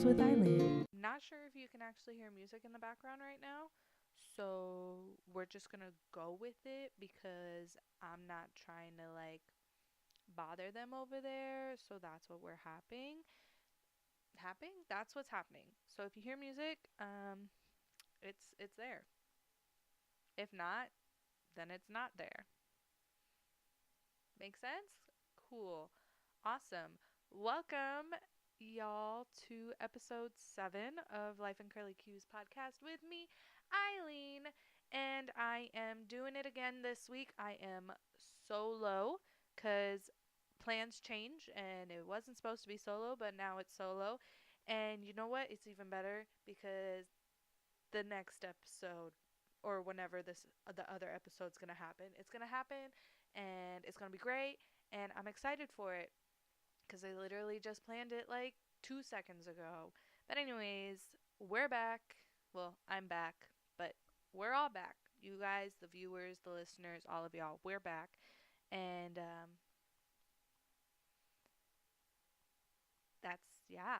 with Eileen. Not sure if you can actually hear music in the background right now, so we're just gonna go with it because I'm not trying to bother them over there, so that's what we're happening. That's what's happening. So if you hear music, it's there. If not, then it's not there. Make sense? Cool. Awesome. Welcome, y'all, to episode 7 of Life in Curly Q's podcast with me, Eileen. And I am doing it again this week. I am solo because plans change and it wasn't supposed to be solo, but now it's solo. And you know what? It's even better because the next episode or whenever the other episode's gonna happen, it's gonna happen and it's gonna be great and I'm excited for it because I literally just planned it like 2 seconds ago. But anyways, we're back. Well, I'm back, but we're all back. You guys, the viewers, the listeners, all of y'all, we're back, and that's yeah,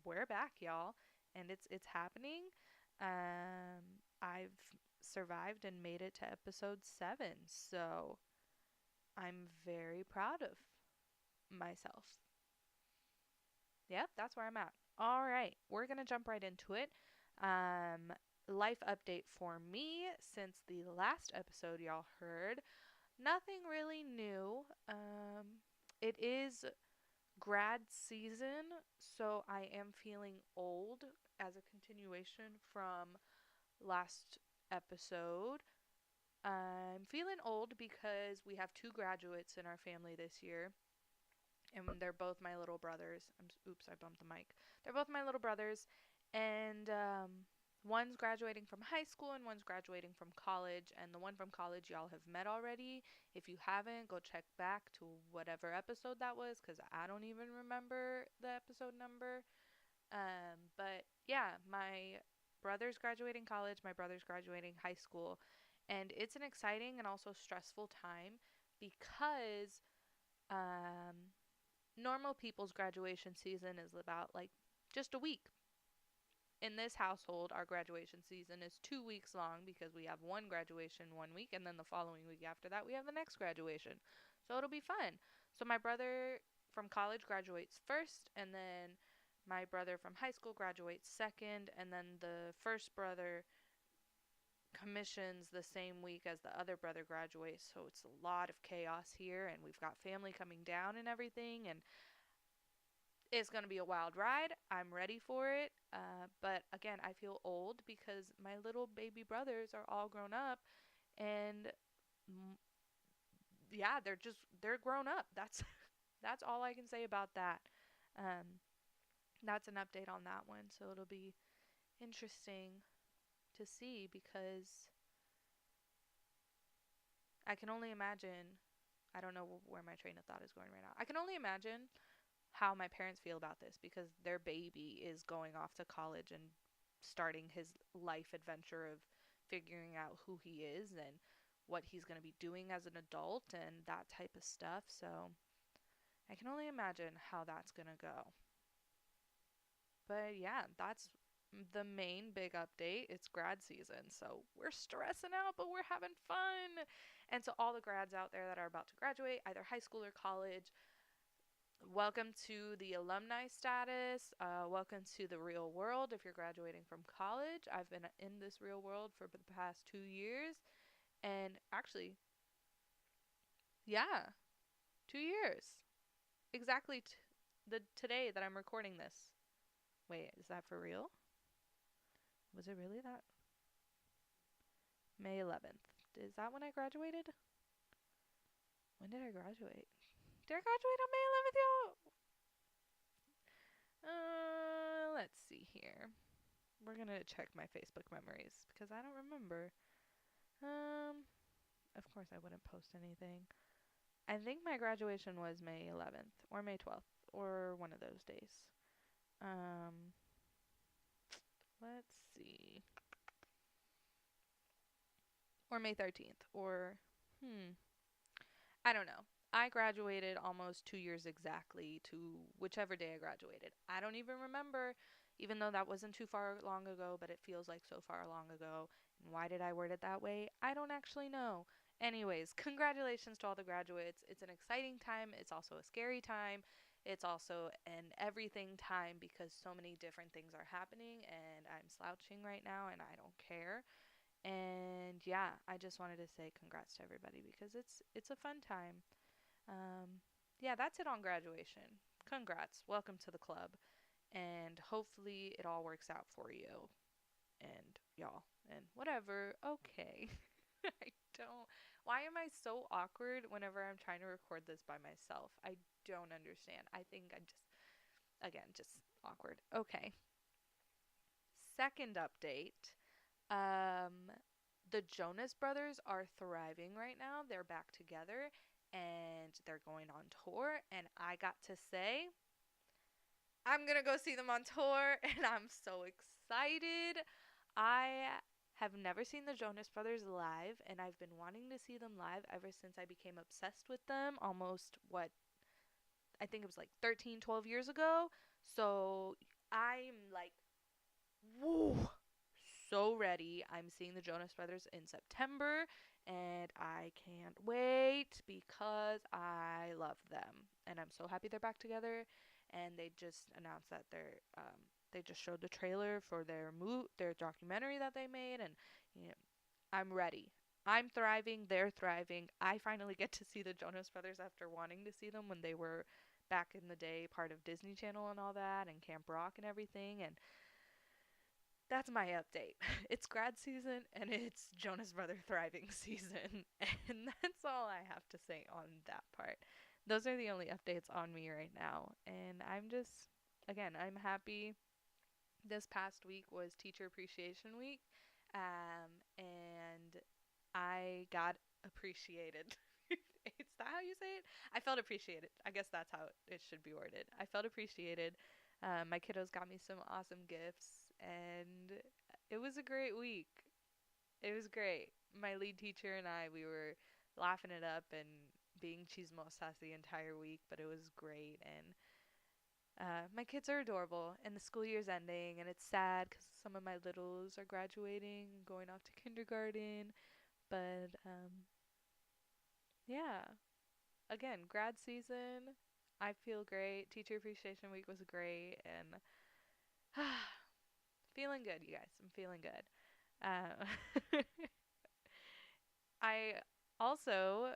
we're back, y'all, and it's happening. I've survived and made it to episode 7, so I'm very proud of myself. Yep, that's where I'm at. All right, we're gonna jump right into it. Um, Life update for me since the last episode y'all heard. Nothing really new. It is grad season, so I am feeling old as a continuation from last episode. I'm feeling old because we have two graduates in our family this year, and they're both my little brothers. Oops, I bumped the mic. They're both my little brothers, and one's graduating from high school and one's graduating from college. And the one from college y'all have met already. If you haven't, go check back to whatever episode that was, because I don't even remember the episode number. But yeah, my brother's graduating college, my brother's graduating high school, and it's an exciting and also stressful time because um, normal people's graduation season is about like just a week. In this household, our graduation season is 2 weeks long because we have one graduation 1 week, and then the following week after that, we have the next graduation. So it'll be fun. So my brother from college graduates first, and then my brother from high school graduates second, and then the first brother commissions the same week as the other brother graduates. So it's a lot of chaos here, and we've got family coming down and everything, and it's going to be a wild ride. I'm ready for it. But again, I feel old because my little baby brothers are all grown up and yeah, they're grown up. That's that's all I can say about that. Um, that's an update on that one. So it'll be interesting to see because I can only imagine. I don't know where my train of thought is going right now. I can only imagine how my parents feel about this because their baby is going off to college and starting his life adventure of figuring out who he is and what he's going to be doing as an adult and that type of stuff. So I can only imagine how that's going to go. But yeah, that's the main big update. It's grad season. So we're stressing out, but we're having fun. And to all the grads out there that are about to graduate, either high school or college, welcome to the alumni status. Welcome to the real world if you're graduating from college. I've been in this real world for the past 2 years. And actually, yeah, 2 years. Exactly the today that I'm recording this. Wait, is that for real? Was it really that? May 11th. Is that when I graduated? When did I graduate? Did I graduate on May 11th, y'all? Let's see here. We're gonna check my Facebook memories because I don't remember. Um, of course I wouldn't post anything. I think my graduation was May 11th or May 12th or one of those days. Um, let's see. Or May 13th or I don't know. I graduated almost 2 years exactly to whichever day I graduated. I don't even remember, even though that wasn't too far long ago, but it feels like so far long ago. And why did I word it that way? I don't actually know. Anyways, congratulations to all the graduates. It's an exciting time. It's also a scary time. It's also an everything time because so many different things are happening and I'm slouching right now and I don't care. And yeah, I just wanted to say congrats to everybody because it's a fun time. Um, yeah, that's it on graduation. Congrats. Welcome to the club. And hopefully it all works out for you and y'all and whatever. Okay. I don't. Why am I so awkward whenever I'm trying to record this by myself? I don't understand. I think I just, again, just awkward. Okay. Second update. Um, the Jonas Brothers are thriving right now. They're back together and they're going on tour. And I got to say, I'm going to go see them on tour and I'm so excited. I have never seen the Jonas Brothers live and I've been wanting to see them live ever since I became obsessed with them almost, what, I think it was like 13, 12 years ago. So I'm like, woo, so ready. I'm seeing the Jonas Brothers in September and I can't wait because I love them. And I'm so happy they're back together. And they just announced that they just showed the trailer for their documentary that they made, and you know, I'm ready. I'm thriving, they're thriving. I finally get to see the Jonas Brothers after wanting to see them when they were back in the day part of Disney Channel and all that and Camp Rock and everything, and that's my update. It's grad season and it's Jonas Brother thriving season. And that's all I have to say on that part. Those are the only updates on me right now. And I'm just, again, I'm happy. This past week was Teacher Appreciation Week. And I got appreciated. Is that how you say it? I felt appreciated. I guess that's how it should be worded. I felt appreciated. My kiddos got me some awesome gifts, and it was a great week. It was great. My lead teacher and I, we were laughing it up and being chismosas the entire week, but it was great. And my kids are adorable, and the school year's ending, and it's sad because some of my littles are graduating and going off to kindergarten. But yeah, again, grad season. I feel great. Teacher Appreciation Week was great, and feeling good, you guys. I'm feeling good. Uh, I also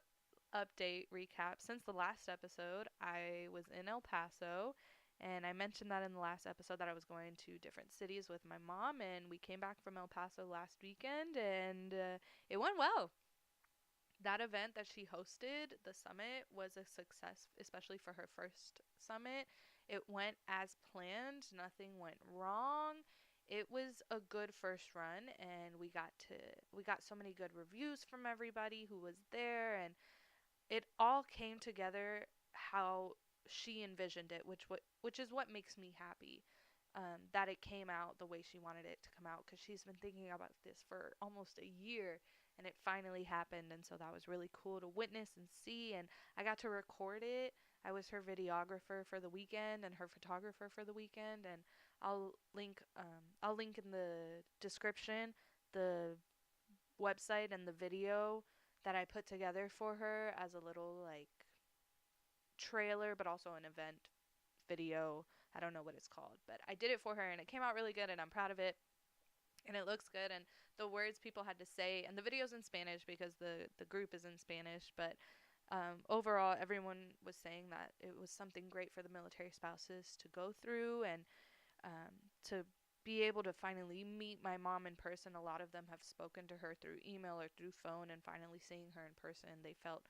update recap since the last episode. I was in El Paso, and I mentioned that in the last episode that I was going to different cities with my mom, and we came back from El Paso last weekend, and it went well. That event that she hosted, the summit, was a success, especially for her first summit. It went as planned, nothing went wrong. It was a good first run, and we got so many good reviews from everybody who was there, and it all came together how she envisioned it, which is what makes me happy. That it came out the way she wanted it to come out, because she's been thinking about this for almost a year and it finally happened, and so that was really cool to witness and see, and I got to record it. I was her videographer for the weekend and her photographer for the weekend, and I'll link in the description the website and the video that I put together for her as a little like trailer, but also an event video. I don't know what it's called, but I did it for her and it came out really good and I'm proud of it. And it looks good, and the words people had to say, and the video's in Spanish because the group is in Spanish, but overall everyone was saying that it was something great for the military spouses to go through, and to be able to finally meet my mom in person. A lot of them have spoken to her through email or through phone, and finally seeing her in person, they felt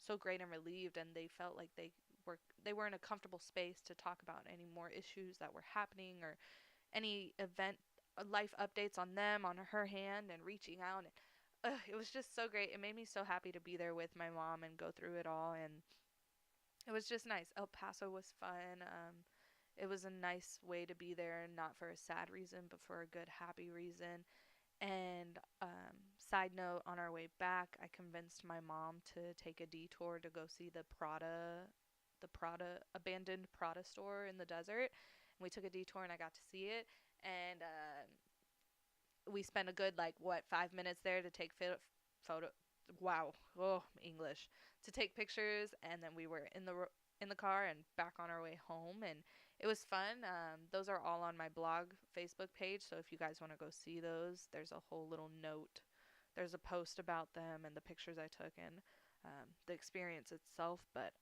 so great and relieved, and they felt like they were in a comfortable space to talk about any more issues that were happening or any event life updates on them, on her hand, and reaching out. And it was just so great. It made me so happy to be there with my mom and go through it all. And it was just nice. El Paso was fun. It was a nice way to be there, not for a sad reason, but for a good, happy reason. And Side note, on our way back, I convinced my mom to take a detour to go see the Prada abandoned Prada store in the desert. And we took a detour and I got to see it. And we spent a good like what 5 minutes there to take photo. Wow, oh English, to take pictures, and then we were in the car and back on our way home, and it was fun. Those are all on my blog Facebook page, so if you guys want to go see those, there's a whole little note. There's a post about them and the pictures I took and the experience itself. But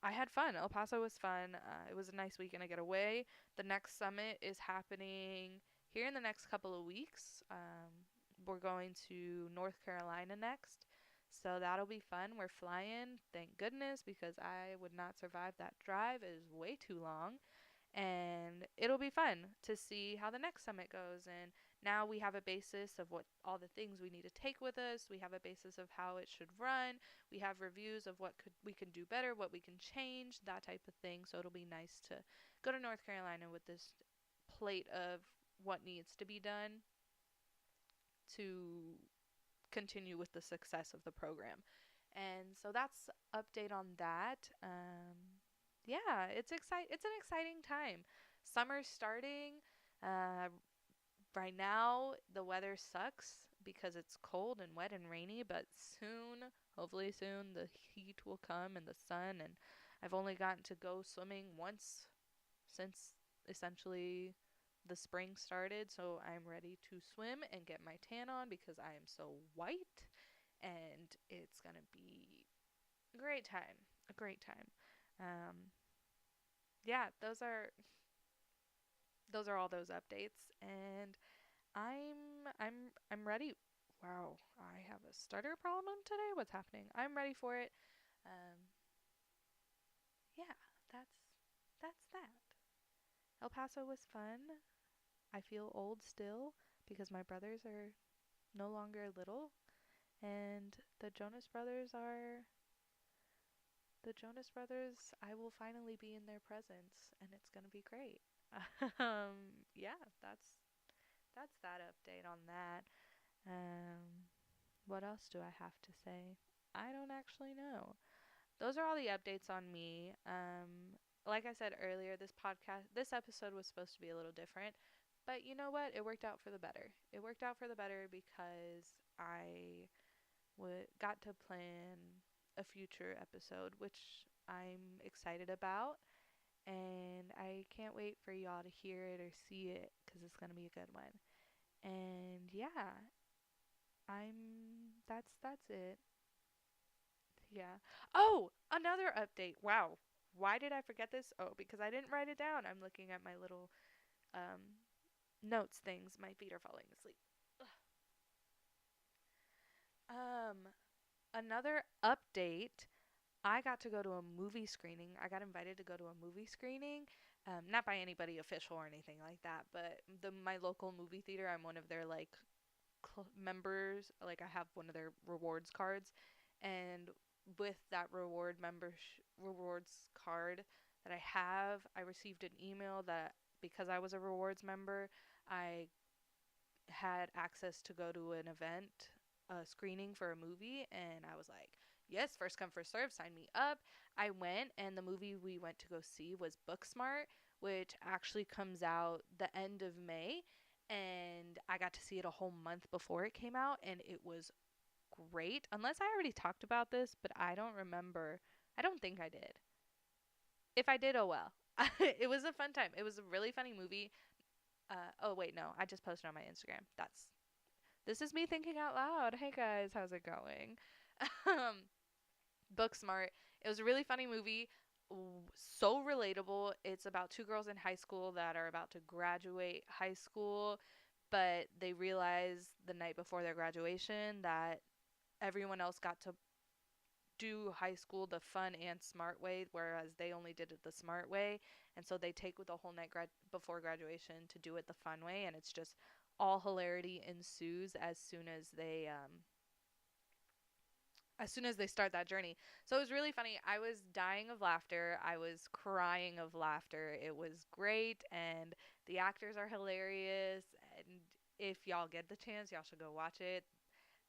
I had fun. El Paso was fun. It was a nice weekend to get away. The next summit is happening here in the next couple of weeks. We're going to North Carolina next. So that'll be fun. We're flying, thank goodness, because I would not survive that drive. It is way too long. And it'll be fun to see how the next summit goes. And now we have a basis of what all the things we need to take with us. We have a basis of how it should run. We have reviews of what we can do better, what we can change, that type of thing. So it'll be nice to go to North Carolina with this plate of what needs to be done to continue with the success of the program. And so that's update on that. Yeah, it's an exciting time. Summer's starting. Uh, right now the weather sucks because it's cold and wet and rainy, but soon, hopefully soon, the heat will come and the sun. And I've only gotten to go swimming once since essentially the spring started, so I'm ready to swim and get my tan on because I am so white, and it's gonna be a great time. A great time. Um, yeah, those are all those updates, and I'm ready. Wow, I have a stutter problem today. What's happening? I'm ready for it. Um, yeah, that's that. El Paso was fun. I feel old still because my brothers are no longer little, and the Jonas Brothers. I will finally be in their presence, and it's gonna be great. Yeah, that's that update on that. What else do I have to say? I don't actually know. Those are all the updates on me. Like I said earlier, this episode was supposed to be a little different, but you know what? It worked out for the better. It worked out for the better because I got to plan a future episode, which I'm excited about, and I can't wait for y'all to hear it or see it because it's gonna be a good one. And yeah, that's it. Yeah. Oh, another update. Wow. Why did I forget this? Oh, because I didn't write it down. I'm looking at my little um notes things. My feet are falling asleep. Um Another update. I got to go to a movie screening. I got invited to go to a movie screening. Not by anybody official or anything like that, but my local movie theater, I'm one of their like members. Like I have one of their rewards cards, and with that rewards card that I have, I received an email that because I was a rewards member, I had access to go to an event, a screening for a movie, and I was like, yes, first come, first serve, sign me up. I went, and the movie we went to go see was Booksmart, which actually comes out the end of May, and I got to see it a whole month before it came out, and it was great. Unless I already talked about this, but I don't remember. I don't think I did. If I did, oh well. It was a fun time. It was a really funny movie. Oh wait, no, I just posted on my Instagram. This is me thinking out loud. Hey guys, how's it going? um, Booksmart. It was a really funny movie. So relatable. It's about two girls in high school that are about to graduate high school, but they realize the night before their graduation that everyone else got to do high school the fun and smart way, whereas they only did it the smart way. And so they take the whole night before graduation to do it the fun way, and it's just all hilarity ensues as soon as they start that journey. So it was really funny. I was dying of laughter. I was crying of laughter. It was great, and the actors are hilarious. And if y'all get the chance, y'all should go watch it.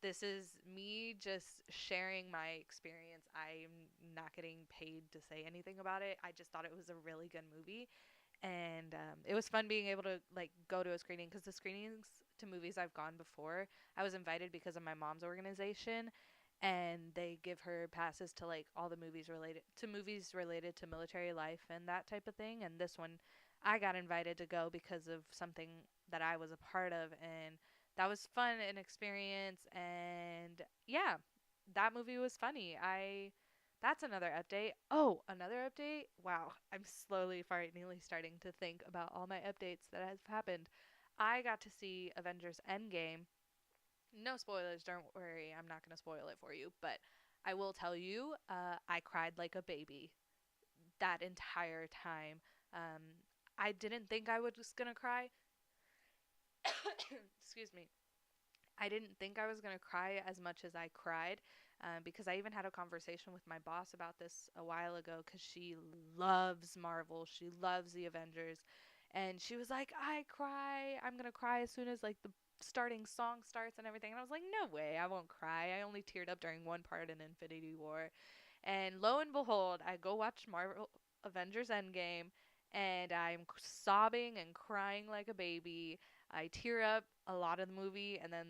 This is me just sharing my experience. I'm not getting paid to say anything about it. I just thought it was a really good movie, and it was fun being able to like go to a screening, because the screenings to movies I've gone before, I was invited because of my mom's organization, and they give her passes to like all the movies related to military life and that type of thing. And this one, I got invited to go because of something that I was a part of, and that was fun and experience. And yeah, that movie was funny. I That's another update. Oh, another update. Wow, I'm slowly finally starting to think about all my updates that have happened. I got to see Avengers Endgame. No spoilers, don't worry. I'm not going to spoil it for you, but I will tell you, I cried like a baby that entire time. Um, I didn't think I was going to cry. Excuse me. I didn't think I was going to cry as much as I cried, because I even had a conversation with my boss about this a while ago, because she loves Marvel. She loves the Avengers. And she was like, I cry. I'm going to cry as soon as like the starting song starts and everything. And I was like, no way. I won't cry. I only teared up during one part in Infinity War. And lo and behold, I go watch Marvel Avengers Endgame, and I'm sobbing and crying like a baby. I tear up a lot of the movie, and then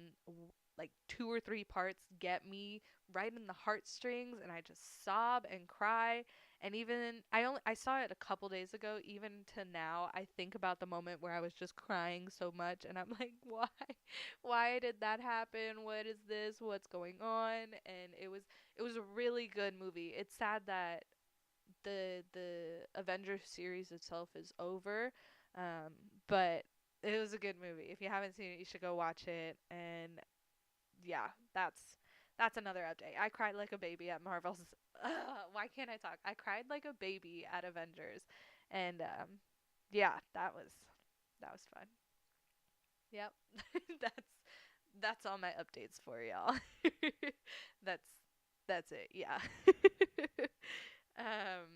like two or three parts get me right in the heartstrings, and I just sob and cry. And even I saw it a couple days ago. Even to now, I think about the moment where I was just crying so much, and I'm like, why did that happen? What is this? What's going on? And it was a really good movie. It's sad that the Avengers series itself is over, um, but it was a good movie. If you haven't seen it, you should go watch it. And yeah, that's another update. I cried like a baby at Marvel's. Why can't I talk? I cried like a baby at Avengers, and yeah, that was fun. Yep, that's that's all my updates for y'all. that's that's it. Yeah. um,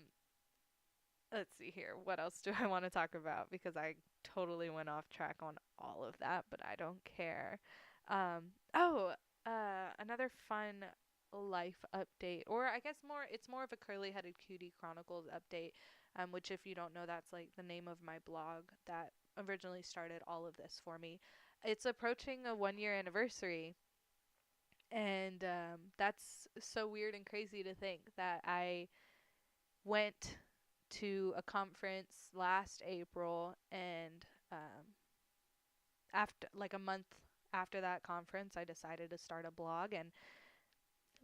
let's see here. What else do I want to talk about? Because I totally went off track on all of that, but I don't care. Oh, another fun life update, or I guess it's more of a curly headed cutie chronicles update. Which, if you don't know, that's like the name of my blog that originally started all of this for me. It's approaching a 1 year anniversary, and that's so weird and crazy to think that I went to a conference last April, and after like a month after that conference, I decided to start a blog. And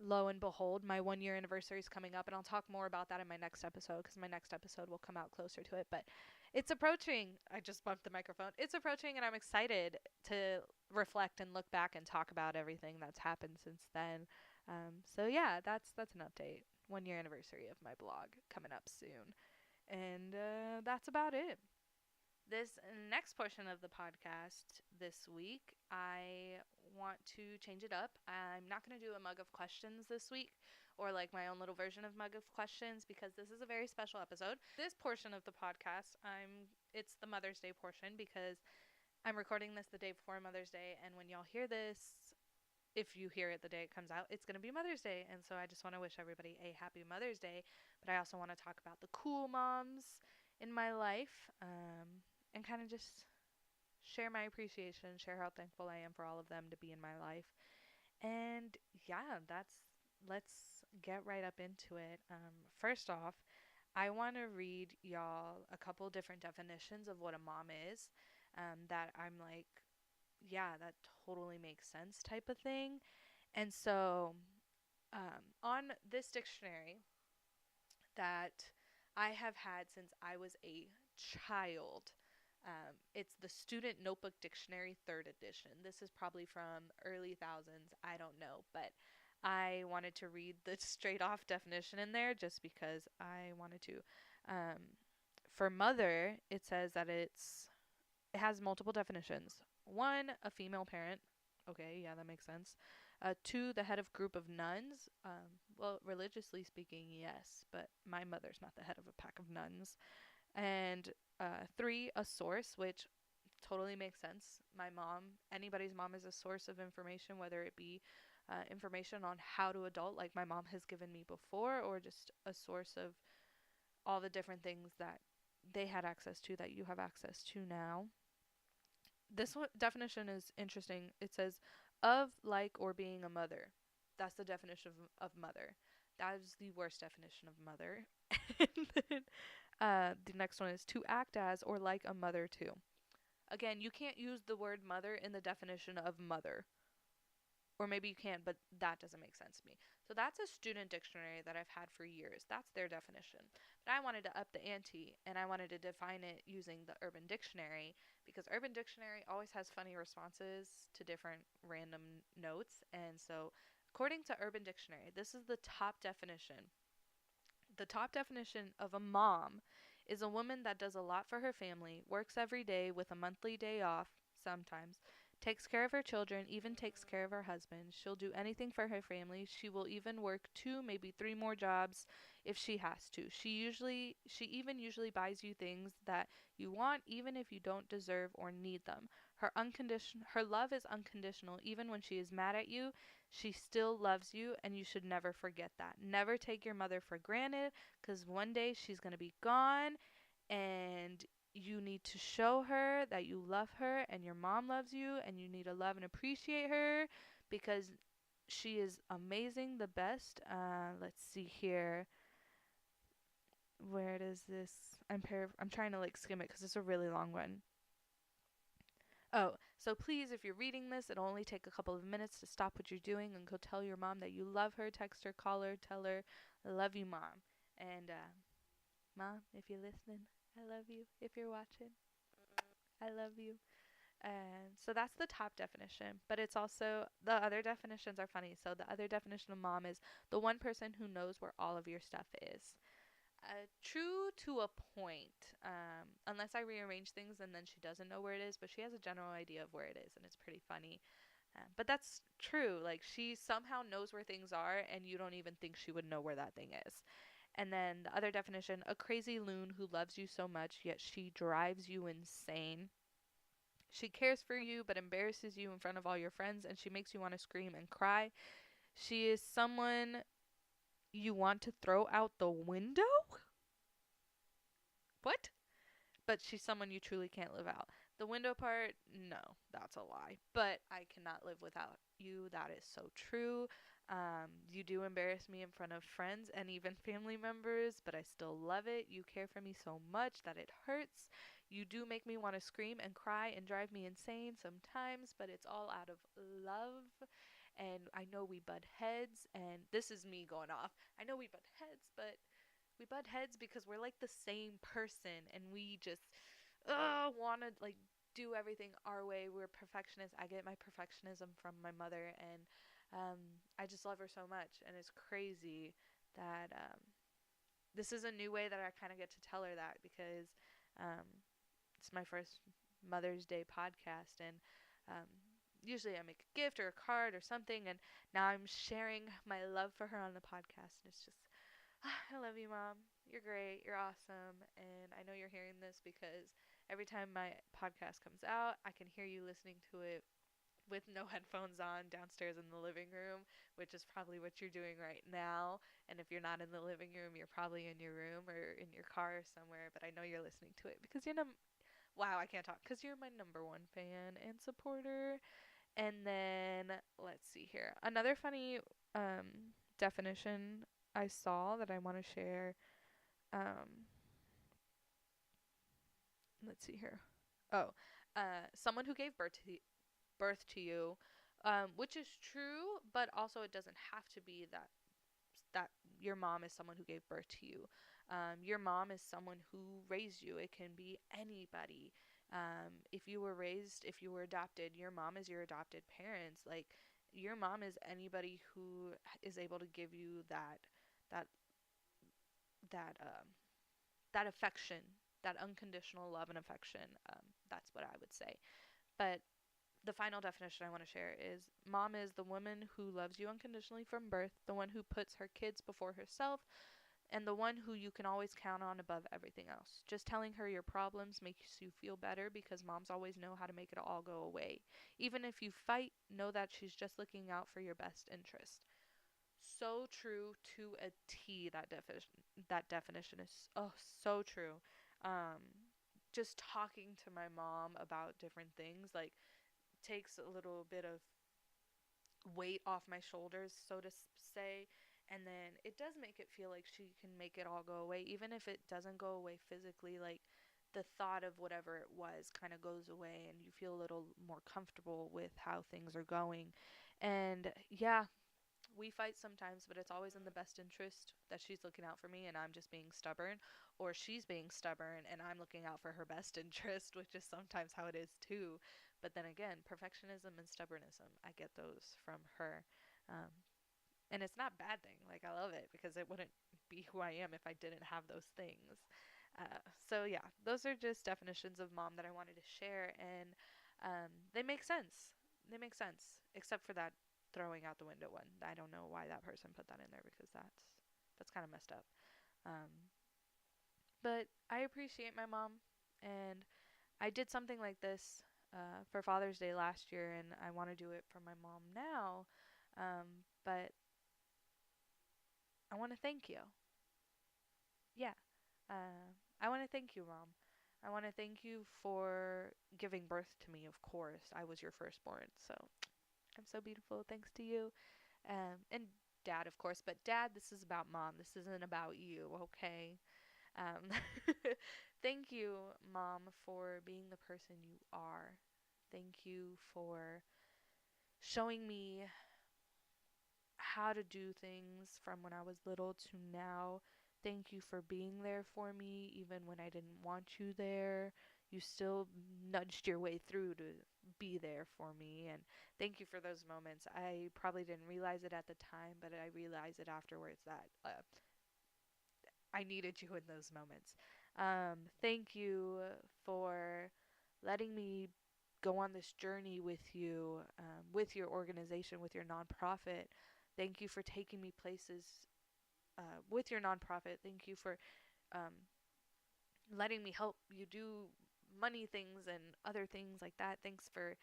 lo and behold, my 1 year anniversary is coming up, and I'll talk more about that in my next episode, because my next episode will come out closer to it. But it's approaching. I just bumped the microphone. It's approaching, and I'm excited to reflect and look back and talk about everything that's happened since then. So yeah, that's an update. 1 year anniversary of my blog coming up soon. And that's about it. This next portion of the podcast this week, I want to change it up. I'm not going to do a mug of questions this week, or like my own little version of mug of questions, because this is a very special episode. This portion of the podcast, it's the Mother's Day portion, because I'm recording this the day before Mother's Day, and when y'all hear this, if you hear it the day it comes out, it's going to be Mother's Day. And so I just want to wish everybody a happy Mother's Day. But I also want to talk about the cool moms in my life, and kind of just share my appreciation, share how thankful I am for all of them to be in my life. And yeah, let's get right up into it. First off, I want to read y'all a couple different definitions of what a mom is, that I'm like, yeah, that totally makes sense type of thing. And so, on this dictionary that I have had since I was a child, it's the Student Notebook Dictionary 3rd edition. This is probably from early thousands. I don't know, but I wanted to read the straight off definition in there just because I wanted to. For mother, it says that it has multiple definitions. One, a female parent. Okay, yeah, that makes sense. Two, the head of group of nuns. Well, religiously speaking, yes, but my mother's not the head of a pack of nuns. And three, a source, which totally makes sense. My mom, anybody's mom is a source of information, whether it be information on how to adult, like my mom has given me before, or just a source of all the different things that they had access to that you have access to now. This definition is interesting. It says, of, like, or being a mother. That's the definition of mother. That is the worst definition of mother. And then the next one is to act as or like a mother to. Again, you can't use the word mother in the definition of mother. Or maybe you can, but that doesn't make sense to me. So that's a student dictionary that I've had for years. That's their definition. But I wanted to up the ante, and I wanted to define it using the Urban Dictionary, because Urban Dictionary always has funny responses to different random notes. And so, according to Urban Dictionary, this is the top definition. The top definition of a mom is a woman that does a lot for her family, works every day with a monthly day off, sometimes, takes care of her children, even takes care of her husband. She'll do anything for her family. She will even work two, maybe three more jobs if she has to. She even usually buys you things that you want even if you don't deserve or need them. Her love is unconditional even when she is mad at you. She still loves you, and you should never forget that. Never take your mother for granted, because one day she's going to be gone, and you need to show her that you love her and your mom loves you, and you need to love and appreciate her because she is amazing, the best. Let's see here. Where does this? I'm trying to like skim it because it's a really long one. Oh, so please, if you're reading this, it'll only take a couple of minutes to stop what you're doing and go tell your mom that you love her. Text her, call her, tell her, I love you, mom. And, mom, if you're listening, I love you. If you're watching, I love you. And so that's the top definition. But it's also, the other definitions are funny. So the other definition of mom is the one person who knows where all of your stuff is. True to a point, unless I rearrange things and then she doesn't know where it is, but she has a general idea of where it is, and it's pretty funny. But that's true. Like, she somehow knows where things are, and you don't even think she would know where that thing is. And then the other definition, a crazy loon who loves you so much, yet she drives you insane. She cares for you, but embarrasses you in front of all your friends, and she makes you want to scream and cry. She is someone you want to throw out the window? What? But she's someone you truly can't live out. The window part, no, that's a lie. But I cannot live without you. That is so true. You do embarrass me in front of friends and even family members, but I still love it. You care for me so much that it hurts. You do make me want to scream and cry and drive me insane sometimes, but it's all out of love. And I know we butt heads, and this is me going off. I know we butt heads, but we butt heads because we're like the same person, and we just want to like do everything our way. We're perfectionists. I get my perfectionism from my mother, and I just love her so much, and it's crazy that this is a new way that I kind of get to tell her that, because um, it's my first Mother's Day podcast, and um, usually I make a gift or a card or something, and now I'm sharing my love for her on the podcast, and it's just, I love you, Mom. You're great. You're awesome. And I know you're hearing this because every time my podcast comes out, I can hear you listening to it with no headphones on downstairs in the living room, which is probably what you're doing right now. And if you're not in the living room, you're probably in your room or in your car or somewhere. But I know you're listening to it because wow, I can't talk, because you're my number one fan and supporter. And then let's see here. Another funny definition I saw that I want to share. Um, let's see here. Oh, someone who gave birth to you, which is true, but also it doesn't have to be that your mom is someone who gave birth to you. Your mom is someone who raised you. It can be anybody. If you were raised, if you were adopted, your mom is your adopted parents. Like, your mom is anybody who is able to give you that that that affection, that unconditional love and affection. That's what I would say. But the final definition I want to share is mom is the woman who loves you unconditionally from birth, the one who puts her kids before herself, and the one who you can always count on above everything else. Just telling her your problems makes you feel better because moms always know how to make it all go away. Even if you fight, know that she's just looking out for your best interest. So true to a T. That definition is so true. Um, just talking to my mom about different things like takes a little bit of weight off my shoulders, so to say. And then it does make it feel like she can make it all go away, even if it doesn't go away physically. Like the thought of whatever it was kind of goes away, and you feel a little more comfortable with how things are going. And yeah, we fight sometimes, but it's always in the best interest that she's looking out for me and I'm just being stubborn, or she's being stubborn and I'm looking out for her best interest, which is sometimes how it is too. But then again, perfectionism and stubbornism, I get those from her. Um, and it's not a bad thing. Like, I love it because it wouldn't be who I am if I didn't have those things. So, yeah, those are just definitions of mom that I wanted to share. And they make sense. They make sense, except for that throwing out the window one. I don't know why that person put that in there because that's kind of messed up. Um, but I appreciate my mom, and I did something like this for Father's Day last year, and I want to do it for my mom now. But I want to thank you. Yeah. I want to thank you, Mom. I want to thank you for giving birth to me, of course. I was your firstborn, so I'm so beautiful thanks to you. And Dad, of course. But Dad, this is about Mom. This isn't about you, okay? Um, thank you, Mom, for being the person you are. Thank you for showing me how to do things from when I was little to now. Thank you for being there for me even when I didn't want you there. You still nudged your way through to be there for me, and thank you for those moments. I probably didn't realize it at the time, but I realized it afterwards that I needed you in those moments. Thank you for letting me go on this journey with you, with your organization, with your nonprofit. Thank you for taking me places with your nonprofit. Thank you for um, letting me help you do money things and other things like that. Thanks for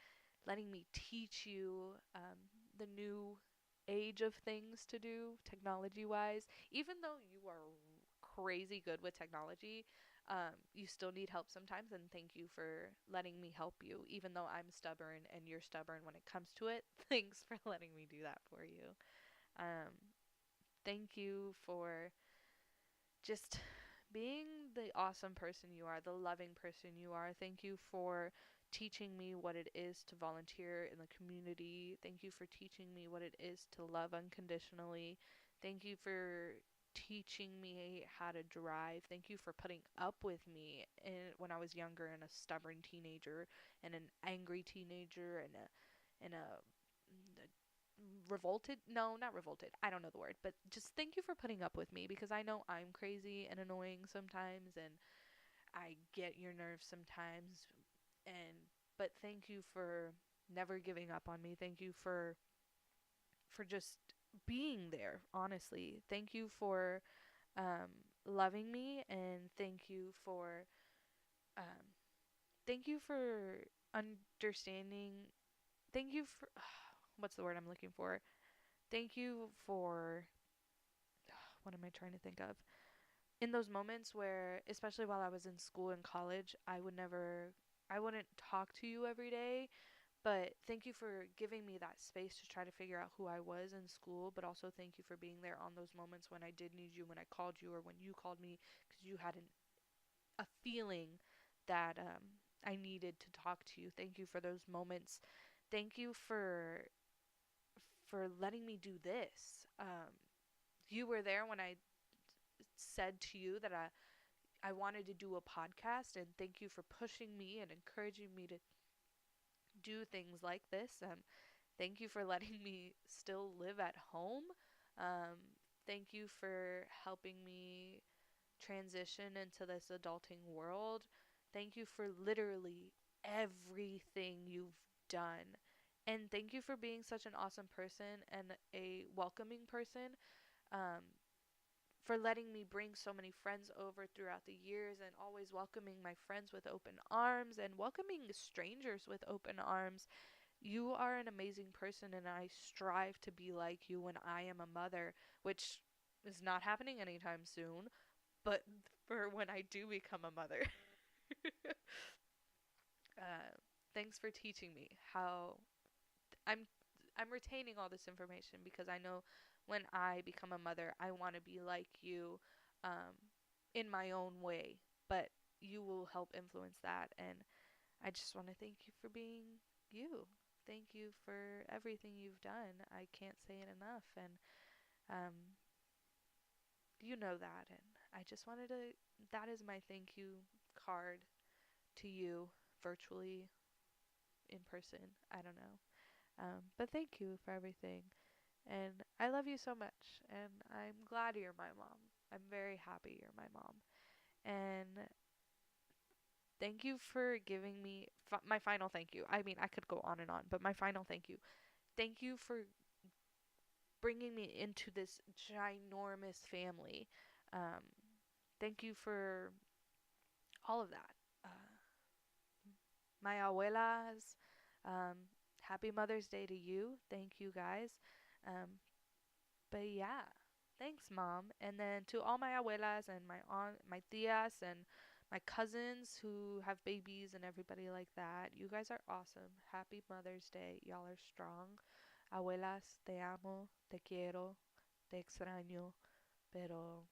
letting me teach you the new age of things to do technology wise. Even though you are crazy good with technology, you still need help sometimes. And thank you for letting me help you, even though I'm stubborn and you're stubborn when it comes to it. Thanks for letting me do that for you. Um, Thank you for just being the awesome person you are, the loving person you are. Thank you for teaching me what it is to volunteer in the community. Thank you for teaching me what it is to love unconditionally. Thank you for teaching me how to drive. Thank you for putting up with me when I was younger and a stubborn teenager and an angry teenager and a revolted, no, not revolted, I don't know the word, but just thank you for putting up with me because I know I'm crazy and annoying sometimes and I get your nerves sometimes. And but thank you for never giving up on me. Thank you for just being there, honestly. Thank you for um loving me, and um thank you for understanding. Thank you for what's the word I'm looking for? Thank you for what am I trying to think of? In those moments where, especially while I was in school and college, I wouldn't talk to you every day, but thank you for giving me that space to try to figure out who I was in school, but also thank you for being there on those moments when I did need you, when I called you, or when you called me because you had a feeling that I needed to talk to you. Thank you for those moments. Thank you for letting me do this. You were there when I said to you that I wanted to do a podcast, and thank you for pushing me and encouraging me to do things like this. Thank you for letting me still live at home. Thank you for helping me transition into this adulting world. Thank you for literally everything you've done. And thank you for being such an awesome person and a welcoming person. Um, for letting me bring so many friends over throughout the years and always welcoming my friends with open arms and welcoming strangers with open arms. You are an amazing person, and I strive to be like you when I am a mother, which is not happening anytime soon, but for when I do become a mother. uh, Thanks for teaching me how I'm I'm retaining all this information because I know when I become a mother, I want to be like you, um, in my own way. But you will help influence that, and I just want to thank you for being you. Thank you for everything you've done. I can't say it enough, and um, you know that. And I just wanted to. That is my thank you card to you, virtually, in person. I don't know. But thank you for everything. And I love you so much. And I'm glad you're my mom. I'm very happy you're my mom. And thank you for giving me my final thank you. I mean, I could go on and on, but my final thank you. Thank you for bringing me into this ginormous family. Um, Thank you for all of that. My abuelas, happy Mother's Day to you. Thank you guys. Um, But yeah, thanks, mom. And then to all my abuelas and my aunt, my tias, and my cousins who have babies and everybody like that, you guys are awesome. Happy Mother's Day. Y'all are strong. Abuelas, te amo, te quiero, te extraño. Pero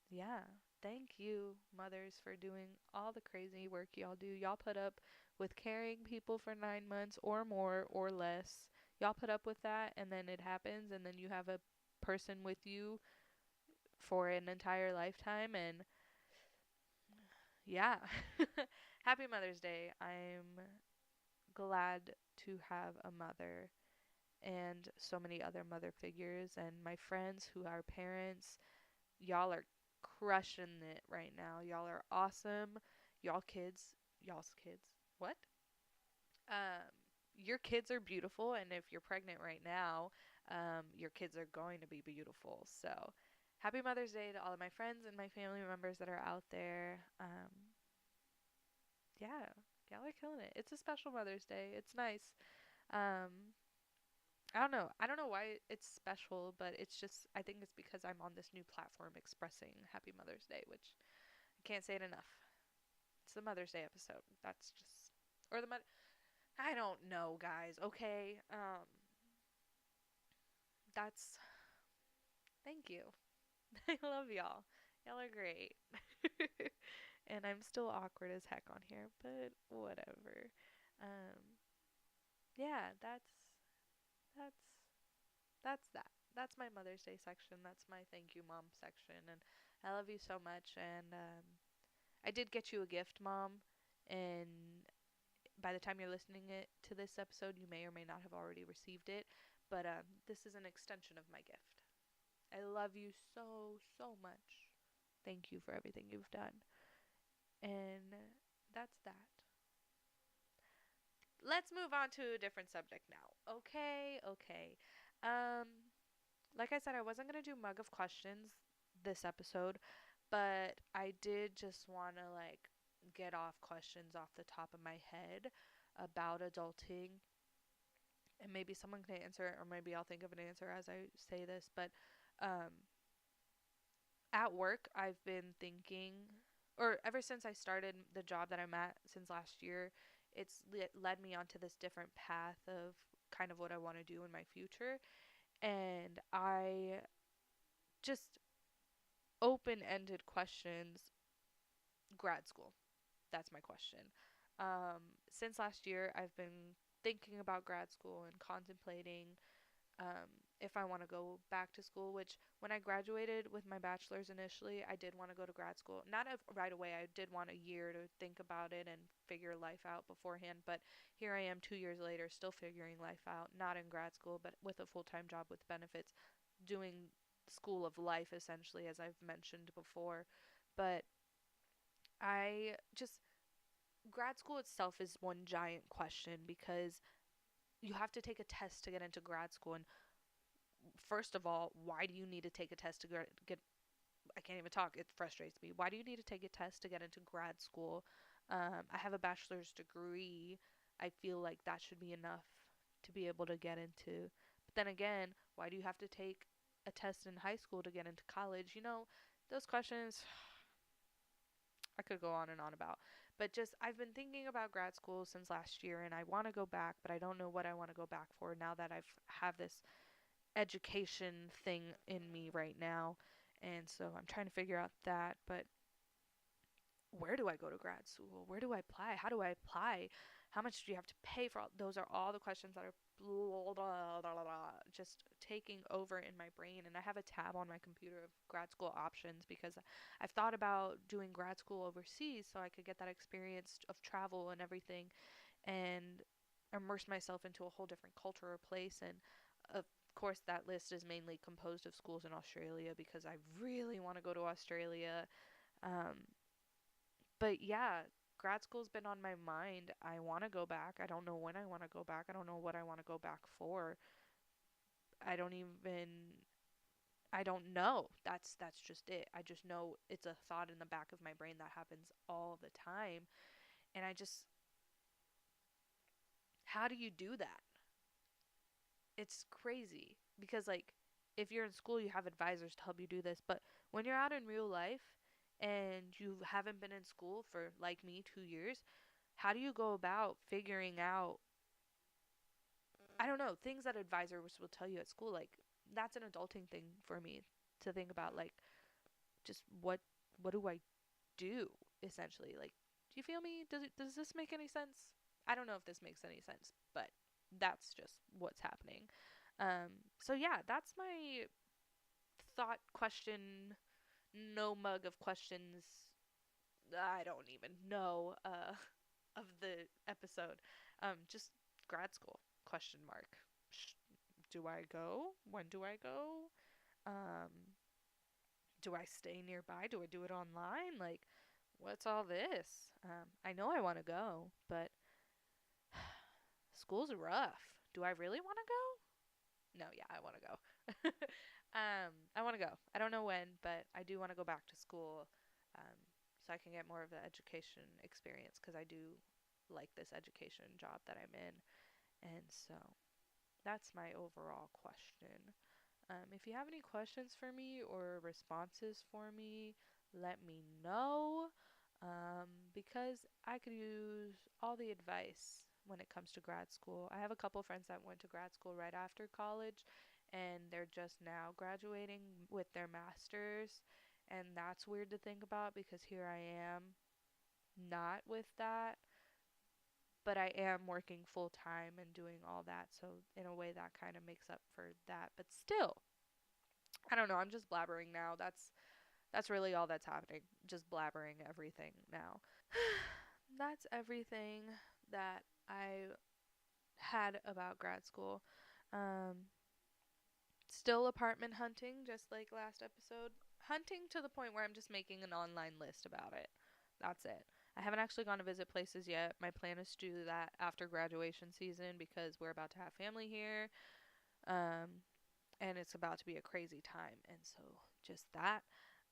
yeah, thank you, mothers, for doing all the crazy work y'all do. Y'all put up with carrying people for 9 months or more or less. Y'all put up with that, and then it happens, and then you have a person with you for an entire lifetime. And yeah, happy Mother's Day. I'm glad to have a mother and so many other mother figures, and my friends who are parents. Y'all are crushing it right now. Y'all are awesome. Y'all's kids. What? Um, your kids are beautiful, and if you're pregnant right now, your kids are going to be beautiful. So, happy Mother's Day to all of my friends and my family members that are out there. Yeah, y'all are killing it. It's a special Mother's Day. It's nice. Um, I don't know. I don't know why it's special, but it's just, I think it's because I'm on this new platform expressing Happy Mother's Day, which I can't say it enough. It's the Mother's Day episode. That's just, or the mother. I don't know, guys. Okay. That's, thank you. I love y'all. Y'all are great. And I'm still awkward as heck on here, but whatever. Um, yeah, that's that's that. That's my Mother's Day section. That's my thank you, mom section. And I love you so much. And I did get you a gift, mom. And by the time you're listening to this episode, you may or may not have already received it. But this is an extension of my gift. I love you so, so much. Thank you for everything you've done. And that's that. Let's move on to a different subject now. Okay, okay. Um, like I said, I wasn't going to do mug of questions this episode, but I did just want to get off questions off the top of my head about adulting, and maybe someone can answer it, or maybe I'll think of an answer as I say this. But um, at work, I've been thinking, or ever since I started the job that I'm at since last year, it's led me onto this different path of kind of what I want to do in my future. And I just open ended questions. Grad school. That's my question. Since last year, I've been thinking about grad school and contemplating um, if I want to go back to school, which when I graduated with my bachelor's initially, I did want to go to grad school. Not right away, I did want a year to think about it and figure life out beforehand, but here I am 2 years later, still figuring life out, not in grad school, but with a full time job with benefits, doing school of life essentially, as I've mentioned before. But I just, grad school itself is one giant question because you have to take a test to get into grad school. And first of all, why do you need to take a test to get can't even talk. It frustrates me. Why do you need to take a test to get into grad school? I have a bachelor's degree. I feel like that should be enough to be able to get into. But then again, why do you have to take a test in high school to get into college? Those questions I could go on and on about. But just, I've been thinking about grad school since last year and I want to go back, but I don't know what I want to go back for now that have this education thing in me right now. And so I'm trying to figure out that. But where do I go to grad school? Where do I apply? How do I apply? How much do you have to pay for all? Those are all the questions that are blah, blah, blah, blah, just taking over in my brain. And I have a tab on my computer of grad school options because I've thought about doing grad school overseas so I could get that experience of travel and everything and immerse myself into a whole different culture or place. And of course, that list is mainly composed of schools in Australia because I really want to go to Australia. Um, but yeah, grad school's been on my mind. I want to go back. I don't know when I want to go back. I don't know what I want to go back for. I don't even I don't know. That's just it. I just know it's a thought in the back of my brain that happens all the time. And I just how do you do that? It's crazy because like if you're in school you have advisors to help you do this, but when you're out in real life and you haven't been in school for like me 2 years, how do you go about figuring out I don't know, things that advisors will tell you at school like that's an adulting thing for me to think about like just what do I do essentially? Like do you feel me? Does this make any sense? I don't know if this makes any sense, but that's just what's happening. So yeah, that's my thought question, no mug of questions. I don't even know of the episode. Just grad school question mark. Do I go? When do I go? Um, do I stay nearby? Do I do it online? Like, what's all this? I know I want to go, but school's rough. Do I really want to go? No, yeah, I want to go. I want to go. I don't know when, but I do want to go back to school um, so I can get more of the education experience because I do like this education job that I'm in. And so that's my overall question. If you have any questions for me or responses for me, let me know because I could use all the advice when it comes to grad school. I have a couple friends that went to grad school right after college and they're just now graduating with their masters. And that's weird to think about because here I am not with that, but I am working full time and doing all that. So, in a way, that kind of makes up for that. But still, I don't know. I'm just blabbering now. That's really all that's happening. Just blabbering everything now. That's everything that I had about grad school. Um, Still apartment hunting, just like last episode. Hunting to the point where I'm just making an online list about it. That's it. I haven't actually gone to visit places yet. My plan is to do that after graduation season because we're about to have family here. Um, and it's about to be a crazy time. And so just that.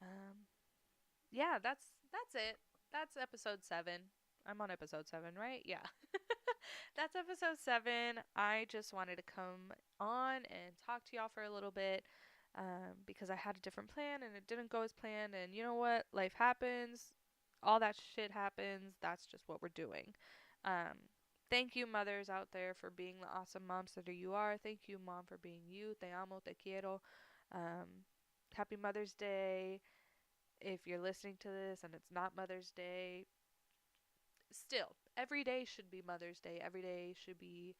Um, yeah, that's it. That's episode 7. I'm on episode 7, right? Yeah. That's episode 7. I just wanted to come on and talk to y'all for a little bit because I had a different plan and it didn't go as planned. And you know what? Life happens. All that shit happens. That's just what we're doing. Um, Thank you, mothers out there, for being the awesome moms that you are. Thank you, mom, for being you. Te amo, te quiero. Happy Mother's Day. If you're listening to this and it's not Mother's Day, still, every day should be Mother's Day. Every day should be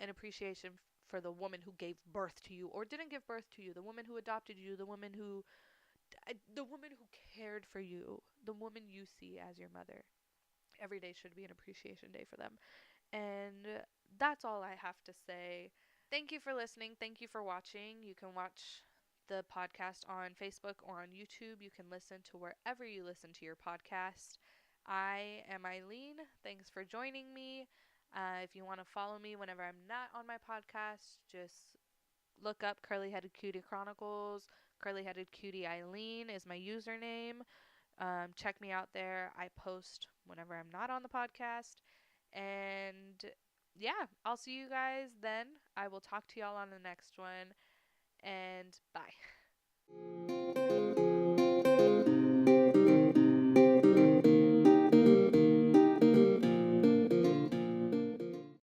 an appreciation for the woman who gave birth to you or didn't give birth to you, the woman who adopted you, the woman who cared for you, the woman you see as your mother. Every day should be an appreciation day for them. And that's all I have to say. Thank you for listening. Thank you for watching. You can watch the podcast on Facebook or on YouTube. You can listen to wherever you listen to your podcast. I am Eileen. Thanks for joining me. If you want to follow me whenever I'm not on my podcast, just look up Curly Headed Cutie Chronicles, Curly-headed cutie Eileen is my username. Check me out there. I post whenever I'm not on the podcast. And yeah, I'll see you guys then. I will talk to y'all on the next one. And bye.